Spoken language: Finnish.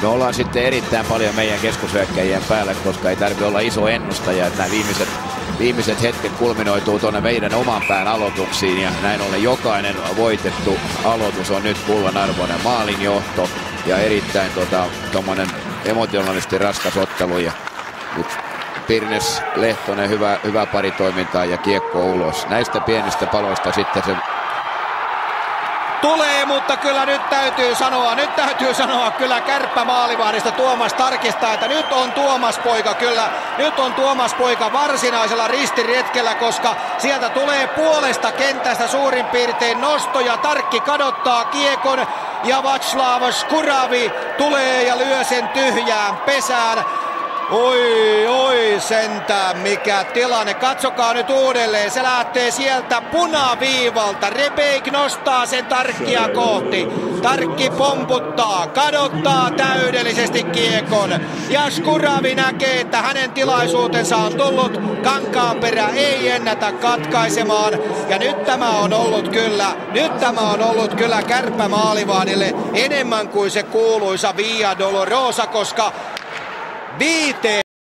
Me ollaan sitten erittäin paljon meidän keskushyökkäjien päällä, koska ei tarvitse olla iso ennustaja, että nämä viimeiset hetket kulminoituu tuonne meidän oman pään aloituksiin ja näin ollen jokainen voitettu aloitus on nyt kullanarvoinen maalinjohto ja erittäin tommonen emotionaalisesti raskas ottelu ja nyt Pirnes, Lehtonen, hyvä paritoimintaa ja kiekko ulos. Näistä pienistä paloista sitten se tulee, mutta kyllä nyt täytyy sanoa kyllä Kärppä maalivahdista Tuomas tarkistaa, että nyt on Tuomas poika varsinaisella ristiretkellä, koska sieltä tulee puolesta kentästä suurin piirtein nosto ja Tarkki kadottaa kiekon ja Václav Skuravi tulee ja lyö sen tyhjään pesään. Oi sentään mikä tilanne, katsokaa nyt uudelleen, se lähtee sieltä punaviivalta, Rebeik nostaa sen Tarkkia kohti, Tarkki pomputtaa, kadottaa täydellisesti kiekon ja Skuravi näkee, että hänen tilaisuutensa on tullut, Kankaanperä ei ennätä katkaisemaan ja nyt tämä on ollut kyllä Kärppä maalivahdille enemmän kuin se kuuluisa Via Dolorosa, koska 5